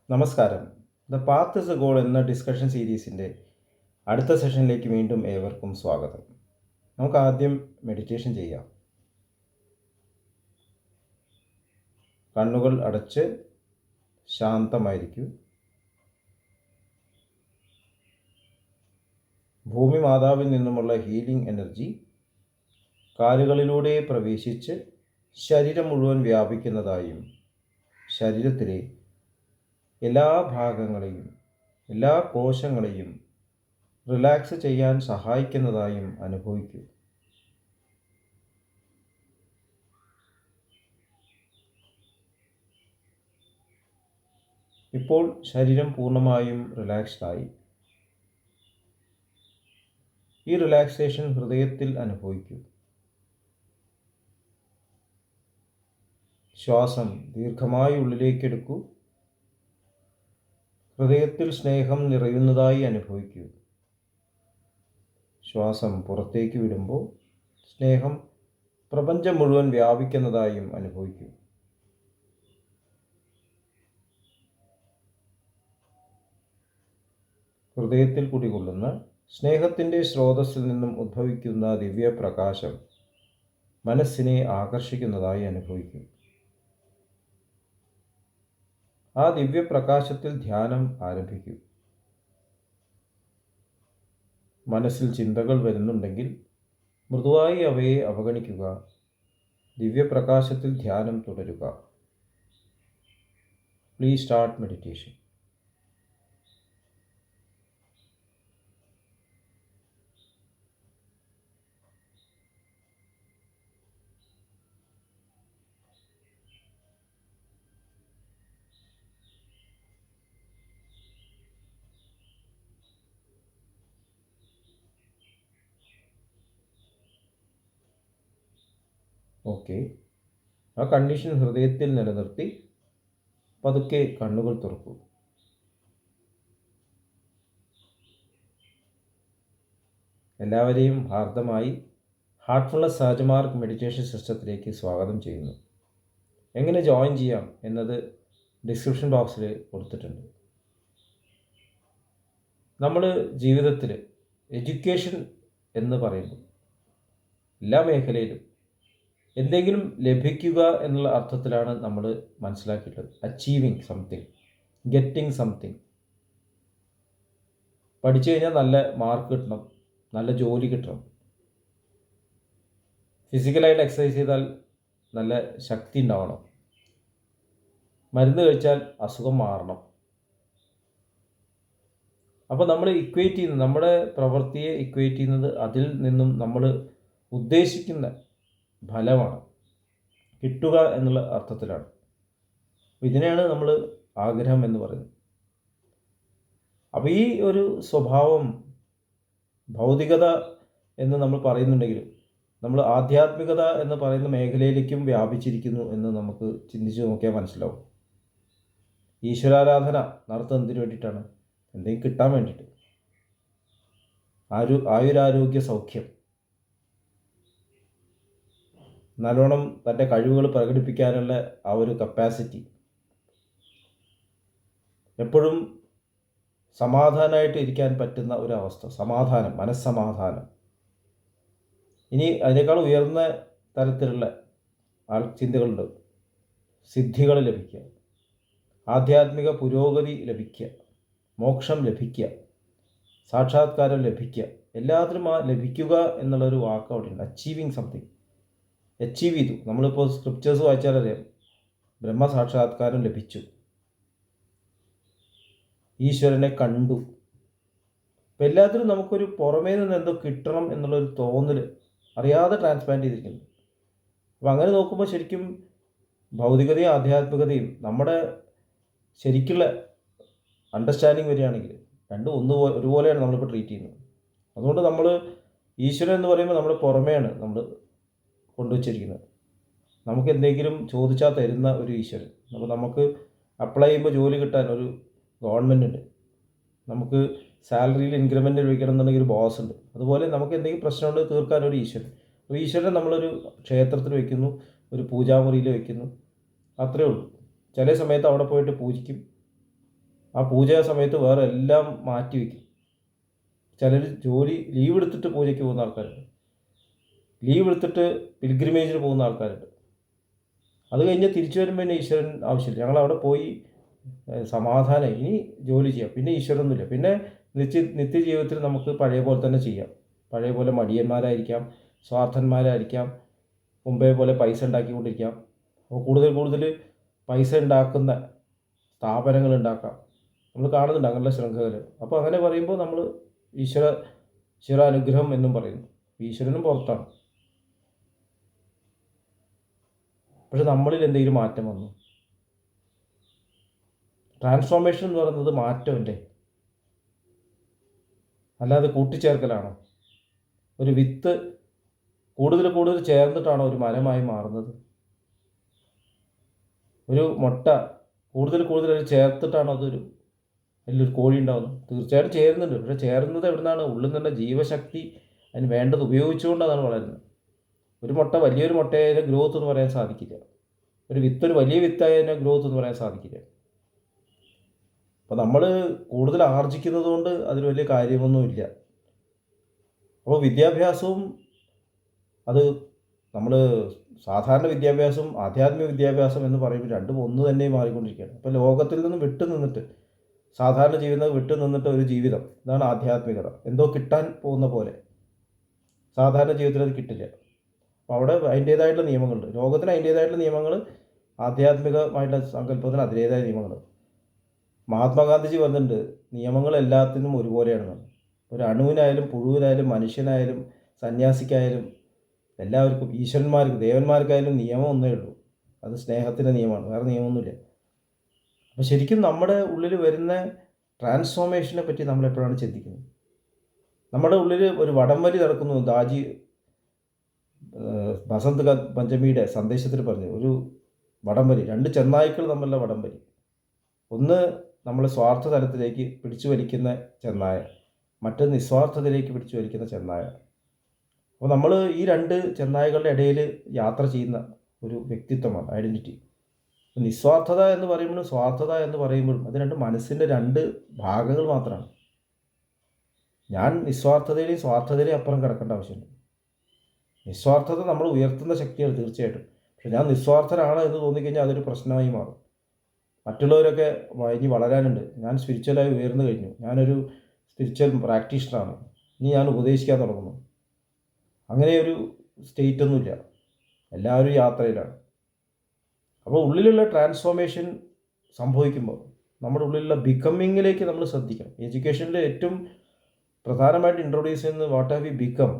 നമസ്കാരം. The path is A goal എന്ന discussion സീരീസിൻ്റെ അടുത്ത സെഷനിലേക്ക് വീണ്ടും ഏവർക്കും സ്വാഗതം. നമുക്ക് ആദ്യം മെഡിറ്റേഷൻ ചെയ്യാം. കണ്ണുകൾ അടച്ച് ശാന്തമായിരിക്കൂ. ഭൂമി മാതാവിൽ നിന്നുമുള്ള ഹീലിംഗ് എനർജി കാലുകളിലൂടെ പ്രവേശിച്ച് ശരീരം മുഴുവൻ വ്യാപിക്കുന്നതായും ശരീരത്തിലെ എല്ലാ ഭാഗങ്ങളെയും എല്ലാ കോശങ്ങളെയും റിലാക്സ് ചെയ്യാൻ സഹായിക്കുന്നതായും അനുഭവിക്കൂ. ഇപ്പോൾ ശരീരം പൂർണ്ണമായും റിലാക്സ്ഡായി. ഈ റിലാക്സേഷൻ ഹൃദയത്തിൽ അനുഭവിക്കൂ. ശ്വാസം ദീർഘമായി ഉള്ളിലേക്കെടുക്കൂ. ഹൃദയത്തിൽ സ്നേഹം നിറയുന്നതായി അനുഭവിക്കൂ. ശ്വാസം പുറത്തേക്ക് വിടുമ്പോൾ സ്നേഹം പ്രപഞ്ചം മുഴുവൻ വ്യാപിക്കുന്നതായും അനുഭവിക്കൂ. ഹൃദയത്തിൽ കുടികൊള്ളുന്ന സ്നേഹത്തിൻ്റെ സ്രോതസ്സിൽ നിന്നും ഉദ്ഭവിക്കുന്ന ദിവ്യപ്രകാശം മനസ്സിനെ ആകർഷിക്കുന്നതായി അനുഭവിക്കൂ. ആ ദിവ്യപ്രകാശത്തിൽ ധ്യാനം ആരംഭിക്കൂ. മനസ്സിൽ ചിന്തകൾ വരുന്നുണ്ടെങ്കിൽ മൃദുവായി അവയെ അവഗണിക്കുക. ദിവ്യപ്രകാശത്തിൽ ധ്യാനം തുടരുക. Please start meditation. ഓക്കെ, ആ കണ്ടീഷൻ ഹൃദയത്തിൽ നിലനിർത്തി പതുക്കെ കണ്ണുകൾ തുറക്കൂ. എല്ലാവരെയും ഹാർദമായി ഹാർട്ട്ഫുൾനെസ് സഹജമാർഗ് മെഡിറ്റേഷൻ സിസ്റ്റത്തിലേക്ക് സ്വാഗതം ചെയ്യുന്നു. എങ്ങനെ ജോയിൻ ചെയ്യാം എന്നത് ഡിസ്ക്രിപ്ഷൻ ബോക്സിൽ കൊടുത്തിട്ടുണ്ട്. നമ്മൾ ജീവിതത്തിൽ എഡ്യൂക്കേഷൻ എന്ന് പറയുമ്പോൾ എല്ലാ മേഖലയിലും എന്തെങ്കിലും ലഭിക്കുക എന്നുള്ള അർത്ഥത്തിലാണ് നമ്മൾ മനസ്സിലാക്കിയിട്ടുള്ളത്. Achieving something, getting something. പഠിച്ചു കഴിഞ്ഞാൽ നല്ല മാർക്ക് കിട്ടണം, നല്ല ജോലി കിട്ടണം. ഫിസിക്കലായിട്ട് എക്സസൈസ് ചെയ്താൽ നല്ല ശക്തി ഉണ്ടാവണം. മരുന്ന് കഴിച്ചാൽ അസുഖം മാറണം. അപ്പോൾ നമ്മൾ ഇക്വേറ്റ് ചെയ്യുന്നത്, നമ്മുടെ പ്രവൃത്തിയെ ഇക്വേറ്റ് ചെയ്യുന്നത് അതിൽ നിന്നും നമ്മൾ ഉദ്ദേശിക്കുന്ന ഫലമാണ് കിട്ടുക എന്നുള്ള അർത്ഥത്തിലാണ്. ഇതിനെയാണ് നമ്മൾ ആഗ്രഹം എന്ന് പറയുന്നത്. അപ്പോൾ ഈ ഒരു സ്വഭാവം ഭൗതികത എന്ന് നമ്മൾ പറയുന്നുണ്ടെങ്കിലും നമ്മൾ ആധ്യാത്മികത എന്ന് പറയുന്ന മേഖലയിലേക്കും വ്യാപിച്ചിരിക്കുന്നു എന്ന് നമുക്ക് ചിന്തിച്ച് നോക്കിയാൽ മനസ്സിലാവും. ഈശ്വരാരാധന നടത്തുന്നതിന് വേണ്ടിയിട്ടാണ്, എന്തെങ്കിലും കിട്ടാൻ വേണ്ടിയിട്ട്. ആയുരാരോഗ്യ സൗഖ്യം, നല്ലോണം തൻ്റെ കഴിവുകൾ പ്രകടിപ്പിക്കാനുള്ള ആ ഒരു കപ്പാസിറ്റി, എപ്പോഴും സമാധാനമായിട്ട് ഇരിക്കാൻ പറ്റുന്ന ഒരവസ്ഥ, സമാധാനം, മനസ്സമാധാനം. ഇനി അതിനേക്കാൾ ഉയർന്ന തരത്തിലുള്ള ചിന്തകളുണ്ട്. സിദ്ധികൾ ലഭിക്കുക, ആധ്യാത്മിക പുരോഗതി ലഭിക്കുക, മോക്ഷം ലഭിക്കുക, സാക്ഷാത്കാരം ലഭിക്കുക, എല്ലാത്തിനും ആ ലഭിക്കുക എന്നുള്ളൊരു വാക്ക് അവിടെയുണ്ട്. അച്ചീവിങ് സംതിങ്, അച്ചീവ് ചെയ്തു. നമ്മളിപ്പോൾ സ്ക്രിപ്റ്റേഴ്സ് വായിച്ചാലറിയാം, ബ്രഹ്മസാക്ഷാത്കാരം ലഭിച്ചു, ഈശ്വരനെ കണ്ടു. ഇപ്പം എല്ലാത്തിനും നമുക്കൊരു പുറമേ നിന്ന് എന്തോ കിട്ടണം എന്നുള്ളൊരു തോന്നൽ അറിയാതെ ട്രാൻസ്പ്ലാന്റ് ചെയ്തിരിക്കുന്നു. അപ്പം അങ്ങനെ നോക്കുമ്പോൾ ശരിക്കും ഭൗതികതയും ആധ്യാത്മികതയും നമ്മുടെ ശരിക്കുള്ള അണ്ടർസ്റ്റാൻഡിങ് വരികയാണെങ്കിൽ രണ്ടും ഒരുപോലെയാണ് നമ്മളിപ്പോൾ ട്രീറ്റ് ചെയ്യുന്നത്. അതുകൊണ്ട് നമ്മൾ ഈശ്വരൻ എന്ന് പറയുമ്പോൾ നമ്മുടെ പുറമേയാണ് നമ്മൾ കൊണ്ടുവച്ചിരിക്കുന്നത്. നമുക്ക് എന്തെങ്കിലും ചോദിച്ചാൽ തരുന്ന ഒരു ഈശ്വരൻ. അപ്പോൾ നമുക്ക് അപ്ലൈ ചെയ്യുമ്പോൾ ജോലി കിട്ടാൻ ഒരു ഗവൺമെൻറ് ഉണ്ട്, നമുക്ക് സാലറിയിൽ ഇൻക്രിമെൻ്റ് ലഭിക്കണം എന്നുണ്ടെങ്കിൽ ഒരു ബോസ് ഉണ്ട്. അതുപോലെ നമുക്ക് എന്തെങ്കിലും പ്രശ്നമുണ്ട് തീർക്കാൻ ഒരു ഈശ്വരൻ. അപ്പോൾ ഈശ്വരനെ നമ്മളൊരു ക്ഷേത്രത്തിൽ വയ്ക്കുന്നു, ഒരു പൂജാമുറിയിൽ വയ്ക്കുന്നു, അത്രയേ ഉള്ളൂ. ചില സമയത്ത് അവിടെ പോയിട്ട് പൂജിക്കും, ആ പൂജ സമയത്ത് വേറെ എല്ലാം മാറ്റി വയ്ക്കും. ചിലർ ജോലി ലീവ് എടുത്തിട്ട് പൂജയ്ക്ക് പോകുന്ന ആൾക്കാരുണ്ട്, ലീവ് എടുത്തിട്ട് പിൽഗ്രിമേജിന് പോകുന്ന ആൾക്കാരുണ്ട്. അത് കഴിഞ്ഞ് തിരിച്ചു വരുമ്പോൾ പിന്നെ ഈശ്വരൻ ആവശ്യമില്ല. ഞങ്ങളവിടെ പോയി സമാധാനം, ഇനി ജോലി ചെയ്യാം, പിന്നെ ഈശ്വരനൊന്നുമില്ല. പിന്നെ നിത്യജീവിതത്തിൽ നമുക്ക് പഴയ പോലെ തന്നെ ചെയ്യാം. പഴയ പോലെ മടിയന്മാരായിരിക്കാം, സ്വാർത്ഥന്മാരായിരിക്കാം, മുമ്പേ പോലെ പൈസ ഉണ്ടാക്കിക്കൊണ്ടിരിക്കാം. അപ്പോൾ കൂടുതൽ കൂടുതൽ പൈസ ഉണ്ടാക്കുന്ന സ്ഥാപനങ്ങൾ ഉണ്ടാക്കാം. നമ്മൾ കാണുന്നുണ്ട് അങ്ങനെയുള്ള ശൃംഖലകൾ. അപ്പോൾ അങ്ങനെ പറയുമ്പോൾ നമ്മൾ ഈശ്വര അനുഗ്രഹം എന്നും പറയുന്നു. ഈശ്വരനും പുറത്താണ്. പക്ഷെ നമ്മളിൽ എന്തെങ്കിലും മാറ്റം വന്നു. ട്രാൻസ്ഫോർമേഷൻ എന്ന് പറയുന്നത് മാറ്റമല്ലേ, അല്ലാതെ കൂട്ടിച്ചേർക്കലാണോ? ഒരു വിത്ത് കൂടുതൽ കൂടുതൽ ചേർന്നിട്ടാണോ ഒരു മരമായി മാറുന്നത്? ഒരു മുട്ട കൂടുതൽ കൂടുതൽ ചേർത്തിട്ടാണോ അതൊരു വലിയൊരു കോഴി ഉണ്ടാകുന്നത്? തീർച്ചയായിട്ടും ചേരുന്നുണ്ട്. പക്ഷേ ചേരുന്നത് എവിടെ നിന്നാണ്? ഉള്ളിൽ നിന്നുള്ള ജീവശക്തി അതിന് വേണ്ടത് ഉപയോഗിച്ചുകൊണ്ടാണ് വളരുന്നത്. ഒരു മുട്ട വലിയൊരു മുട്ടയായതിനെ ഗ്രോത്ത് എന്ന് പറയാൻ സാധിക്കില്ല. ഒരു വിത്തൊരു വലിയ വിത്തായതിനെ ഗ്രോത്ത് എന്ന് പറയാൻ സാധിക്കില്ല. അപ്പോൾ നമ്മൾ കൂടുതൽ ആർജിക്കുന്നത് കൊണ്ട് അതിൽ വലിയ കാര്യമൊന്നുമില്ല. അപ്പോൾ വിദ്യാഭ്യാസവും അത് നമ്മൾ സാധാരണ വിദ്യാഭ്യാസം ആധ്യാത്മിക വിദ്യാഭ്യാസം എന്ന് പറയുമ്പോൾ രണ്ടും ഒന്ന് തന്നെ മാറിക്കൊണ്ടിരിക്കുകയാണ്. അപ്പോൾ ലോകത്തിൽ നിന്നും വിട്ടു നിന്നിട്ട്, സാധാരണ ജീവിതം വിട്ടു നിന്നിട്ട് ഒരു ജീവിതം, ഇതാണ് ആധ്യാത്മികത. എന്തോ കിട്ടാൻ പോകുന്ന പോലെ. സാധാരണ ജീവിതത്തിൽ അത് കിട്ടില്ല. അപ്പോൾ അവിടെ അതിൻ്റേതായിട്ടുള്ള നിയമങ്ങളുണ്ട്. ലോകത്തിന് അതിൻ്റേതായിട്ടുള്ള നിയമങ്ങൾ, ആധ്യാത്മികമായിട്ടുള്ള സങ്കല്പത്തിന് അതിൻ്റേതായ നിയമങ്ങൾ. മഹാത്മാഗാന്ധിജി പറഞ്ഞിട്ടുണ്ട്, നിയമങ്ങൾ എല്ലാത്തിനും ഒരുപോലെയാണ്. ഒരു അണുവിനായാലും പുഴുവിനായാലും മനുഷ്യനായാലും സന്യാസിക്കായാലും എല്ലാവർക്കും, ഈശ്വരന്മാർക്ക് ദേവന്മാർക്കായാലും നിയമം ഒന്നേ ഉള്ളൂ. അത് സ്നേഹത്തിൻ്റെ നിയമമാണ്, വേറെ നിയമമൊന്നുമില്ല. അപ്പോൾ ശരിക്കും നമ്മുടെ ഉള്ളിൽ വരുന്ന ട്രാൻസ്ഫോർമേഷനെ പറ്റി നമ്മൾ എപ്പോഴാണ് ചിന്തിക്കുന്നത്? നമ്മുടെ ഉള്ളിൽ ഒരു വടംവലി നടക്കുന്നു. ദാജി ബസന്ത് പഞ്ചമിയുടെ സന്ദേശത്തിൽ പറഞ്ഞു, ഒരു വടംവലി, രണ്ട് ചെന്നായ്ക്കൾ തമ്മിലുള്ള വടംവലി. ഒന്ന് നമ്മളെ സ്വാർത്ഥ തലത്തിലേക്ക് പിടിച്ചു വലിക്കുന്ന ചെന്നായ, മറ്റൊന്ന് നിസ്വാർത്ഥതയിലേക്ക് പിടിച്ചു വലിക്കുന്ന ചെന്നായ. അപ്പോൾ നമ്മൾ ഈ രണ്ട് ചെന്നായകളുടെ ഇടയിൽ യാത്ര ചെയ്യുന്ന ഒരു വ്യക്തിത്വമാണ് ഐഡൻറ്റിറ്റി. നിസ്വാർത്ഥത എന്ന് പറയുമ്പോഴും സ്വാർത്ഥത എന്ന് പറയുമ്പോഴും അത് രണ്ട് മനസ്സിൻ്റെ രണ്ട് ഭാഗങ്ങൾ മാത്രമാണ്. ഞാൻ നിസ്വാർത്ഥതയിലെയും സ്വാർത്ഥതയിലെയും അപ്പുറം കിടക്കേണ്ട ആവശ്യമുണ്ട്. നിസ്വാർത്ഥത നമ്മൾ ഉയർത്തുന്ന ശക്തിയാണ് തീർച്ചയായിട്ടും. പക്ഷെ ഞാൻ നിസ്വാർത്ഥനാണ് എന്ന് തോന്നിക്കഴിഞ്ഞാൽ അതൊരു പ്രശ്നമായി മാറും. മറ്റുള്ളവരൊക്കെ ഇനി വളരാനുണ്ട്, ഞാൻ സ്പിരിച്വലായി ഉയർന്നു കഴിഞ്ഞു, ഞാനൊരു സ്പിരിച്വൽ പ്രാക്ടീഷണറാണ്, ഇനി ഞാൻ ഉപദേശിക്കാൻ തുടങ്ങുന്നു, അങ്ങനെയൊരു സ്റ്റേറ്റൊന്നുമില്ല. എല്ലാവരും യാത്രയിലാണ്. അപ്പോൾ ഉള്ളിലുള്ള ട്രാൻസ്ഫോർമേഷൻ സംഭവിക്കുമ്പോൾ നമ്മുടെ ഉള്ളിലുള്ള ബിക്കമ്മിങ്ങിലേക്ക് നമ്മൾ ശ്രദ്ധിക്കണം. എഡ്യൂക്കേഷനിൽ ഏറ്റവും പ്രധാനമായിട്ട് ഇൻട്രൊഡ്യൂസ് ചെയ്യുന്നത് വാട്ട് ഹാവ് യു ബിക്കം.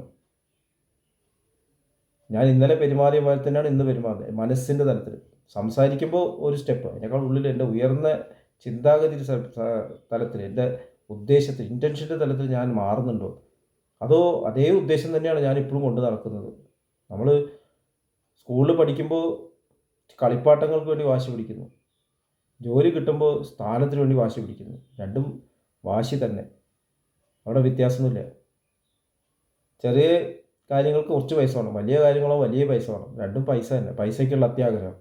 ഞാൻ ഇന്നലെ പെരുമാറിയ പോലെ തന്നെയാണ് ഇന്ന് പെരുമാറുന്നത്. മനസ്സിൻ്റെ തലത്തിൽ സംസാരിക്കുമ്പോൾ ഒരു സ്റ്റെപ്പ്, അതിനേക്കാൾ ഉള്ളിൽ എൻ്റെ ഉയർന്ന ചിന്താഗതി തലത്തിൽ, എൻ്റെ ഉദ്ദേശത്തിൽ, ഇൻറ്റൻഷൻ്റെ തലത്തിൽ ഞാൻ മാറുന്നുണ്ടോ? അതോ അതേ ഉദ്ദേശം തന്നെയാണ് ഞാൻ ഇപ്പോഴും കൊണ്ട് നടക്കുന്നത്? നമ്മൾ സ്കൂളിൽ പഠിക്കുമ്പോൾ കളിപ്പാട്ടങ്ങൾക്ക് വേണ്ടി വാശി പിടിക്കുന്നു, ജോലി കിട്ടുമ്പോൾ സ്ഥാനത്തിന് വേണ്ടി വാശി പിടിക്കുന്നു. രണ്ടും വാശി തന്നെ, അവിടെ വ്യത്യാസമൊന്നുമില്ല. ചെറിയ കാര്യങ്ങൾക്ക് കുറച്ച് പൈസ വേണം, വലിയ കാര്യങ്ങളോ വലിയ പൈസ വേണം, രണ്ടും പൈസ തന്നെ, പൈസയ്ക്കുള്ള അത്യാഗ്രഹം.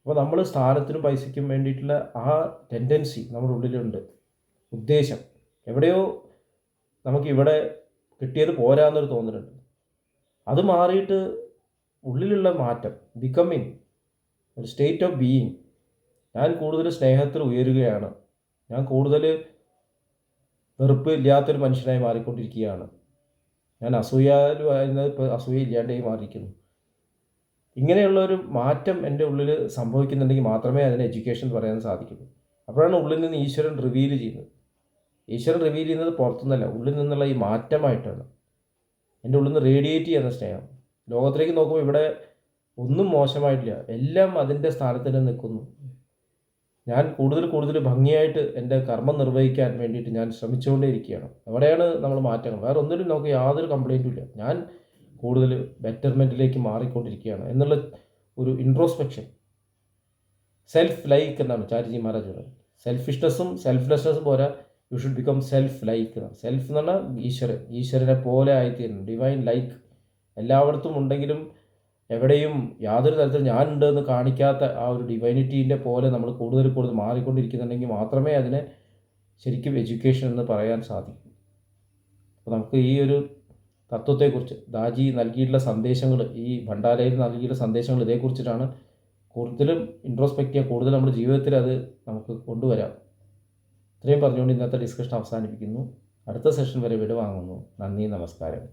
അപ്പോൾ നമ്മൾ സ്ഥാനത്തിനും പൈസയ്ക്കും വേണ്ടിയിട്ടുള്ള ആ ടെൻഡൻസി നമ്മുടെ ഉള്ളിലുണ്ട്. ഉദ്ദേശം എവിടെയോ നമുക്കിവിടെ കിട്ടിയത് പോരാന്നൊരു തോന്നലുണ്ട്. അത് മാറിയിട്ട് ഉള്ളിലുള്ള മാറ്റം, ബിക്കമ്മിങ്, ഒരു സ്റ്റേറ്റ് ഓഫ് ബീയിങ്. ഞാൻ കൂടുതൽ സ്നേഹത്തിൽ ഉയരുകയാണ്, ഞാൻ കൂടുതൽ വെറുപ്പ് ഇല്ലാത്തൊരു മനുഷ്യനായി മാറിക്കൊണ്ടിരിക്കുകയാണ്, ഞാൻ അസൂയാലുമായിരുന്നത് ഇപ്പോൾ അസൂയ ഇല്ലാണ്ടായി മാറിയിരിക്കുന്നു. ഇങ്ങനെയുള്ളൊരു മാറ്റം എൻ്റെ ഉള്ളിൽ സംഭവിക്കുന്നുണ്ടെങ്കിൽ മാത്രമേ അതിന് എഡ്യൂക്കേഷൻ പറയാൻ സാധിക്കുള്ളൂ. അപ്പോഴാണ് ഉള്ളിൽ നിന്ന് ഈശ്വരൻ റിവീൽ ചെയ്യുന്നത്. ഈശ്വരൻ റിവീൽ ചെയ്യുന്നത് പുറത്തുനിന്നല്ല, ഉള്ളിൽ നിന്നുള്ള ഈ മാറ്റമായിട്ടാണ്. എൻ്റെ ഉള്ളിൽ നിന്ന് റേഡിയേറ്റ് ചെയ്യുന്ന സ്നേഹം. ലോകത്തിലേക്ക് നോക്കുമ്പോൾ ഇവിടെ ഒന്നും മോശമായിട്ടില്ല, എല്ലാം അതിൻ്റെ സ്ഥാനത്ത് തന്നെ നിൽക്കുന്നു. ഞാൻ കൂടുതൽ കൂടുതൽ ഭംഗിയായിട്ട് എൻ്റെ കർമ്മം നിർവഹിക്കാൻ വേണ്ടിയിട്ട് ഞാൻ ശ്രമിച്ചുകൊണ്ടേയിരിക്കുകയാണ്. അവിടെയാണ് നമ്മൾ മാറ്റങ്ങൾ. വേറെ ഒന്നിനും നമുക്ക് യാതൊരു കംപ്ലയിൻറ്റും ഇല്ല. ഞാൻ കൂടുതൽ ബെറ്റർമെൻറ്റിലേക്ക് മാറിക്കൊണ്ടിരിക്കുകയാണ് എന്നുള്ള ഒരു ഇൻട്രോസ്പെക്ഷൻ. സെൽഫ് ലൈക്ക് എന്നാണ് ചാരിജി മഹാരാജ് പറയുന്നത്. സെൽഫിഷ്നെസ്സും സെൽഫ്ലെസ്നെസ്സും പോരാ, you should become self like. Self എന്ന് പറഞ്ഞാൽ ഈശ്വരനെ പോലെ ആയിത്തീരുന്നു, ഡിവൈൻ ലൈക്ക്. എല്ലായിടത്തും ഉണ്ടെങ്കിലും എവിടെയും യാതൊരു തരത്തിൽ ഞാനുണ്ട് എന്ന് കാണിക്കാത്ത ആ ഒരു ഡിവൈനിറ്റീൻ്റെ പോലെ നമ്മൾ കൂടുതൽ കൂടുതൽ മാറിക്കൊണ്ടിരിക്കുന്നുണ്ടെങ്കിൽ മാത്രമേ അതിനെ ശരിക്കും എഡ്യൂക്കേഷൻ എന്ന് പറയാൻ സാധിക്കും. അപ്പോൾ നമുക്ക് ഈ ഒരു തത്വത്തെക്കുറിച്ച് ദാജി നൽകിയിട്ടുള്ള സന്ദേശങ്ങൾ, ഈ ഭണ്ഡാരയിൽ നൽകിയിട്ടുള്ള സന്ദേശങ്ങൾ ഇതേക്കുറിച്ചിട്ടാണ് കൂടുതലും ഇൻട്രോസ്പെക്റ്റ് ചെയ്യുക, കൂടുതൽ നമ്മുടെ ജീവിതത്തിൽ അത് നമുക്ക് കൊണ്ടുവരാം. ഇത്രയും പറഞ്ഞുകൊണ്ട് ഇന്നത്തെ ഡിസ്കഷൻ അവസാനിപ്പിക്കുന്നു. അടുത്ത സെഷൻ വരെ വിടവാങ്ങുന്നു. നന്ദി, നമസ്കാരം.